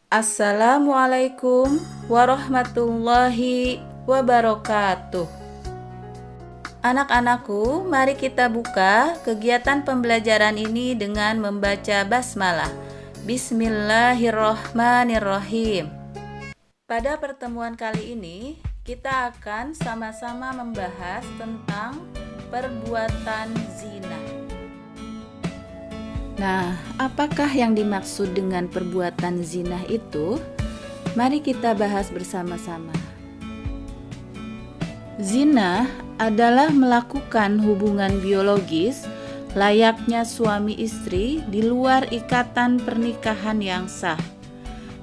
Assalamualaikum warahmatullahi wabarakatuh. Anak-anakku, mari kita buka kegiatan pembelajaran ini dengan membaca basmalah. Bismillahirrahmanirrahim. Pada pertemuan kali ini, kita akan sama-sama membahas tentang perbuatan zina. Nah, apakah yang dimaksud dengan perbuatan zina itu? Mari kita bahas bersama-sama. Zina adalah melakukan hubungan biologis layaknya suami istri di luar ikatan pernikahan yang sah.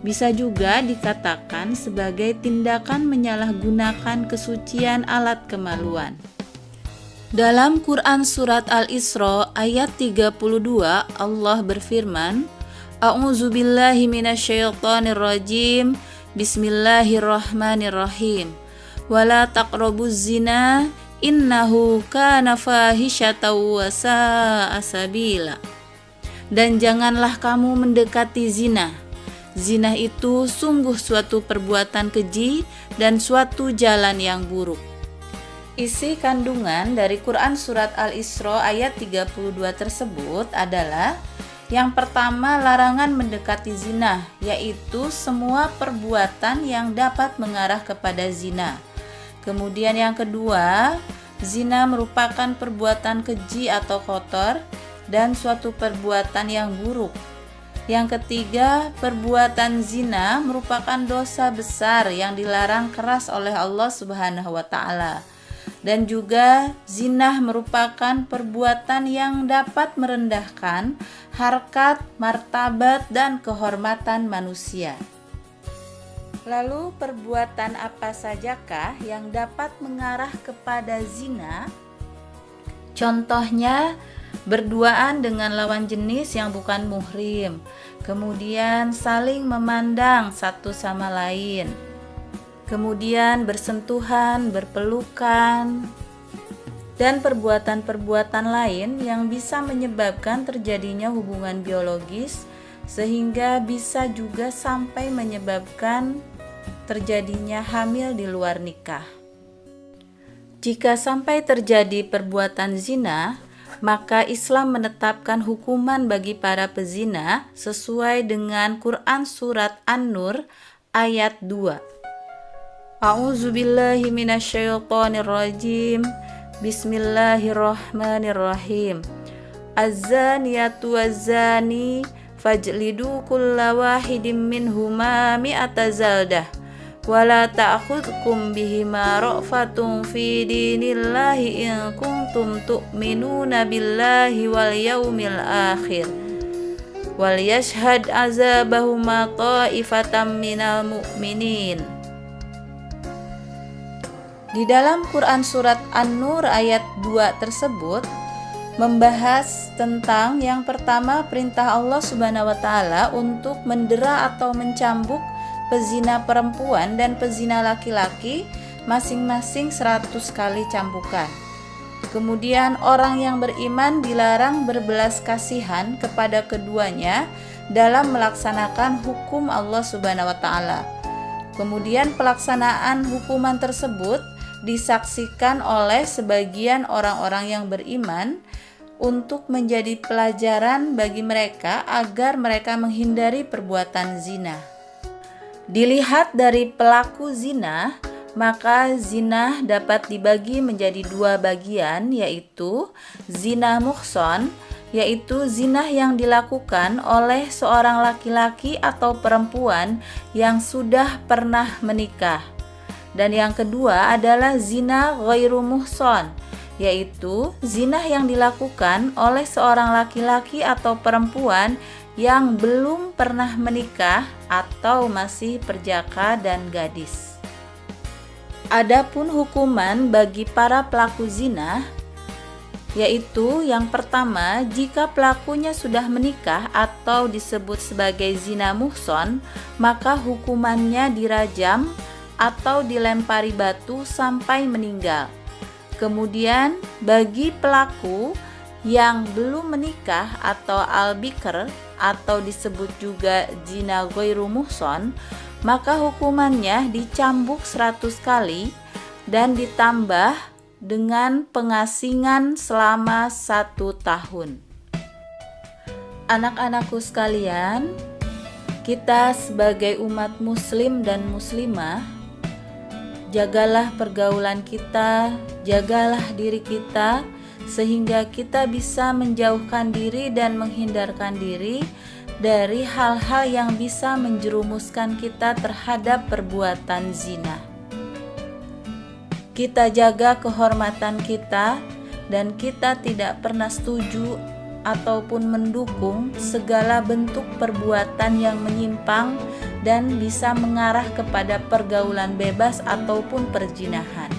Bisa juga dikatakan sebagai tindakan menyalahgunakan kesucian alat kemaluan. Dalam Quran Surat Al-Isra ayat 32, Allah berfirman, A'udzubillahi minasyaitonirrajim, Bismillahirrahmanirrahim. Wala taqrabuz zina, innahu kana fahisyatan wa sa'a sabila. Dan janganlah kamu mendekati zina. Zina itu sungguh suatu perbuatan keji dan suatu jalan yang buruk. Isi kandungan dari Quran Surat Al-Isra ayat 32 tersebut adalah yang pertama, larangan mendekati zina, yaitu semua perbuatan yang dapat mengarah kepada zina. Kemudian yang kedua, zina merupakan perbuatan keji atau kotor dan suatu perbuatan yang buruk. Yang ketiga, perbuatan zina merupakan dosa besar yang dilarang keras oleh Allah Subhanahu wa Ta'ala. Dan juga zina merupakan perbuatan yang dapat merendahkan harkat, martabat, dan kehormatan manusia. Lalu perbuatan apa sajakah yang dapat mengarah kepada zina? Contohnya, berduaan dengan lawan jenis yang bukan muhrim, kemudian saling memandang satu sama lain, kemudian bersentuhan, berpelukan, dan perbuatan-perbuatan lain yang bisa menyebabkan terjadinya hubungan biologis, sehingga bisa juga sampai menyebabkan terjadinya hamil di luar nikah. Jika sampai terjadi perbuatan zina, maka Islam menetapkan hukuman bagi para pezina sesuai dengan Quran Surat An-Nur ayat 2. A'udzubillahi minasyaitonirrajim. Bismillahirrahmanirrahim. Az-zaniyatu waz-zani fajlidu kulla wahidin minhuma mi'ata zaldah wala ta'khudhukum bihima ra'fatun fi dinillahi in kuntum tu'minuna billahi wal yaumil akhir wal yashhad azabahuma ta'ifatam minal mu'minin. Di dalam Quran Surat An-Nur ayat 2 tersebut membahas tentang yang pertama, perintah Allah Subhanahu wa Ta'ala untuk mendera atau mencambuk pezina perempuan dan pezina laki-laki masing-masing 100 kali cambukan. Kemudian orang yang beriman dilarang berbelas kasihan kepada keduanya dalam melaksanakan hukum Allah Subhanahu wa Ta'ala. Kemudian pelaksanaan hukuman tersebut disaksikan oleh sebagian orang-orang yang beriman untuk menjadi pelajaran bagi mereka agar mereka menghindari perbuatan zina. Dilihat dari pelaku zina, maka zina dapat dibagi menjadi dua bagian, yaitu zina muhson, yaitu zina yang dilakukan oleh seorang laki-laki atau perempuan yang sudah pernah menikah. Dan yang kedua adalah zina ghairu muhson, yaitu zina yang dilakukan oleh seorang laki-laki atau perempuan yang belum pernah menikah atau masih perjaka dan gadis. Adapun hukuman bagi para pelaku zina, yaitu yang pertama, jika pelakunya sudah menikah atau disebut sebagai zina muhson, maka hukumannya dirajam atau dilempari batu sampai meninggal. Kemudian bagi pelaku yang belum menikah atau al-bikr, atau disebut juga zina ghairu muhson, maka hukumannya dicambuk 100 kali dan ditambah dengan pengasingan selama 1 tahun. Anak-anakku sekalian, kita sebagai umat muslim dan muslimah, jagalah pergaulan kita, jagalah diri kita, sehingga kita bisa menjauhkan diri dan menghindarkan diri dari hal-hal yang bisa menjerumuskan kita terhadap perbuatan zina. Kita jaga kehormatan kita, dan kita tidak pernah setuju ataupun mendukung segala bentuk perbuatan yang menyimpang dan bisa mengarah kepada pergaulan bebas ataupun perzinahan.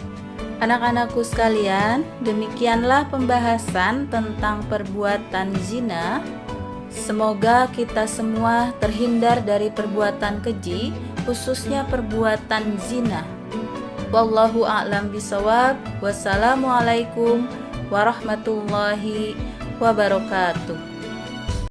Anak-anakku sekalian, demikianlah pembahasan tentang perbuatan zina. Semoga kita semua terhindar dari perbuatan keji, khususnya perbuatan zina. Wallahu a'lam bishawab. Wassalamualaikum warahmatullahi wabarakatuh.